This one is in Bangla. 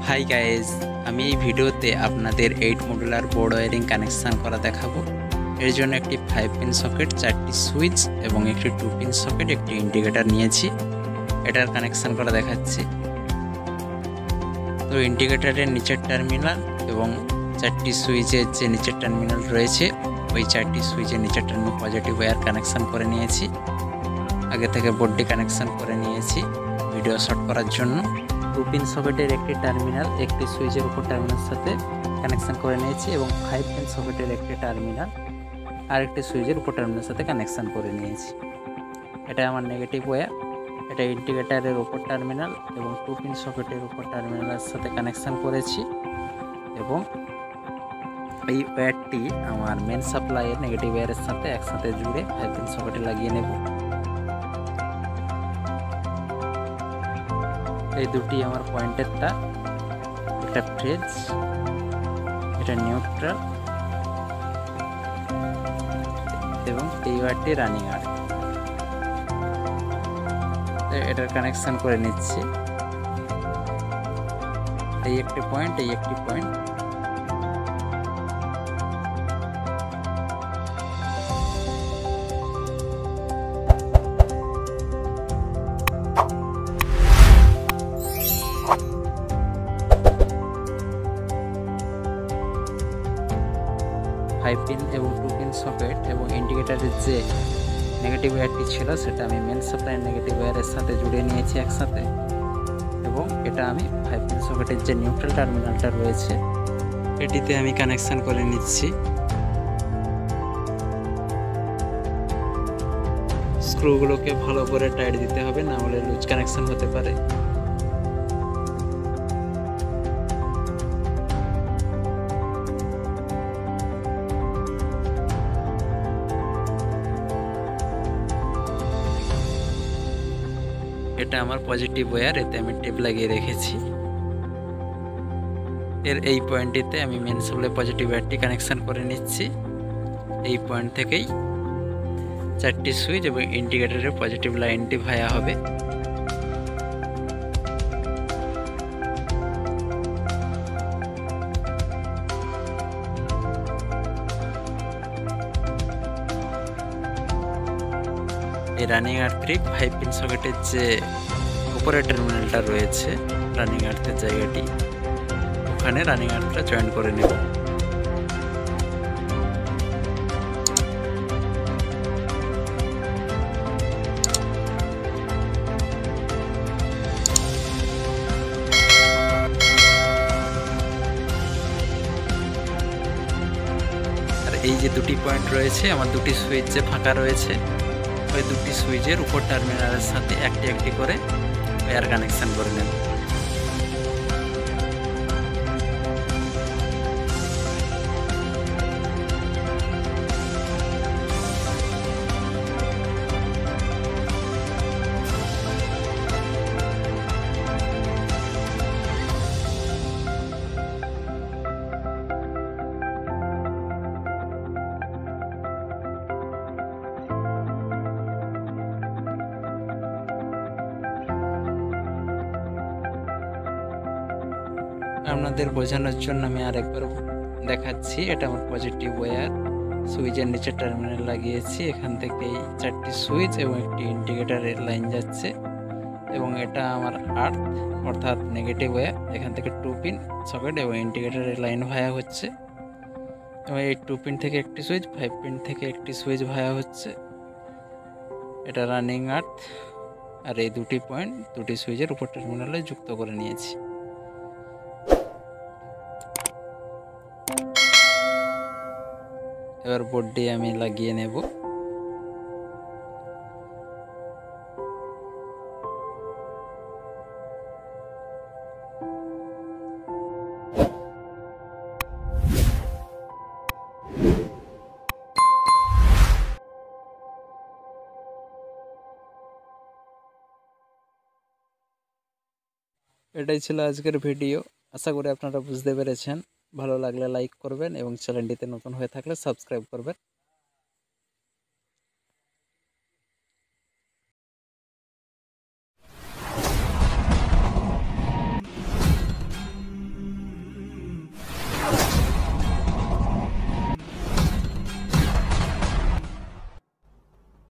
হাই গাইজ, আমি এই ভিডিওতে আপনাদের 8 মডুলার বোর্ড ওয়্যারিং কানেকশান করা দেখাবো। এর জন্য একটি 5 পিন সকেট, 4টি সুইচ এবং একটি 2 পিন সকেট, একটি ইন্ডিকেটার নিয়েছি। এটার কানেকশান করা দেখাচ্ছি। তো ইন্ডিকেটারের নিচের টার্মিনাল এবং 4টি সুইচের যে নিচের টার্মিনাল রয়েছে, ওই 4টি সুইচের নিচের টার্মিনাল পজিটিভ ওয়্যার কানেকশান করে নিয়েছি। আগে থেকে বোর্ডটি কানেকশান করে নিয়েছি ভিডিও শট করার জন্য। 2 পিন সকেটের একটি টার্মিনাল একটি সুইচের উপর টার্মিনালের সাথে কানেকশান করে নিয়েছি এবং 5 পিন সকেটের একটি টার্মিনাল আরেকটি সুইচের উপর টার্মিনালের সাথে কানেকশান করে নিয়েছি। এটা আমার নেগেটিভ ওয়্যার। এটা ইন্ডিকেটারের উপর টার্মিনাল এবং 2 পিন সকেটের উপর টার্মিনালের সাথে কানেকশান করেছি এবং এই ওয়্যারটি আমার মেন সাপ্লাইয়ের নেগেটিভ ওয়্যারের সাথে একসাথে জুড়ে 5 পিন সকেটে লাগিয়ে নেব। এই দুটি আমার পয়েন্টের তার, এটা ফেজ, এটা নিউট্রাল এবং এই ওয়্যারটি রানিং ওয়্যার। এটার কানেকশন করে নিচ্ছি। এই একটি পয়েন্ট, এই একটি পয়েন্ট। ফাইভ পিন এবং 2 পিন সকেট এবং ইন্ডিকেটারের যে নেগেটিভ ওয়্যারটি ছিল সেটা আমি মেন সাপ্লাই নেগেটিভ ওয়্যারের সাথে জুড়ে নিয়েছি একসাথে এবং এটা আমি 5 পিন সকেটের যে নিউট্রাল টার্মিনালটা রয়েছে এটিতে আমি কানেকশান করে নিচ্ছি। স্ক্রুগুলোকে ভালো করে টাইট দিতে হবে, না হলে লুজ কানেকশান হতে পারে। এটা আমার পজিটিভ ওয়্যার, এতে আমি টেপ লাগিয়ে রেখেছি। এর এই পয়েন্টটিতে আমি মেন সাপ্লাই পজিটিভ ওয়্যারটি কানেকশান করে নিচ্ছি। এই পয়েন্ট থেকেই 4টি সুইচ এবং ইন্ডিকেটরের পজিটিভ লাইনটি ভায়া হবে। এই রানিং আর্থে 5 পিন সকেটের যে উপরের টার্মিনালটা রয়েছে, রানিং আর্থের জায়গাটি, ওখানে রানিং আর্থটা জয়েন করে নেব। আর এই যে দুটি পয়েন্ট রয়েছে, আমার দুটি সুইচ যে ফাঁকা রয়েছে, ওই দুটি সুইচের উপর টার্মিনালের সাথে একটি একটি করে ওয়্যার কানেকশান করে নেব। আপনাদের বোঝানোর জন্য আমি আরেকবার দেখাচ্ছি। এটা আমার পজিটিভ ওয়্যার, সুইচের নিচে টার্মিনাল লাগিয়েছি। এখান থেকে 4টি সুইচ এবং একটি ইন্ডিকেটারের লাইন যাচ্ছে এবং এটা আমার আর্থ অর্থাৎ নেগেটিভ ওয়্যার। এখান থেকে 2 পিন সকেট এবং ইন্ডিকেটারের লাইন ভায়া হচ্ছে এবং এই 2 পিন থেকে একটি সুইচ, 5 পিন থেকে একটি সুইচ ভায়া হচ্ছে। এটা রানিং আর্থ আর এই দুটি পয়েন্ট দুটি সুইচের উপর টার্মিনালে যুক্ত করে নিয়েছি। এবার বোর্ডটি আমি লাগিয়ে নেব। এটাই ছিল আজকের ভিডিও। আশা করি আপনারা বুঝতে পেরেছেন। ভালো লাগলে লাইক করবেন এবং চ্যানেলটিতে নতুন হয়ে থাকলে সাবস্ক্রাইব করবেন।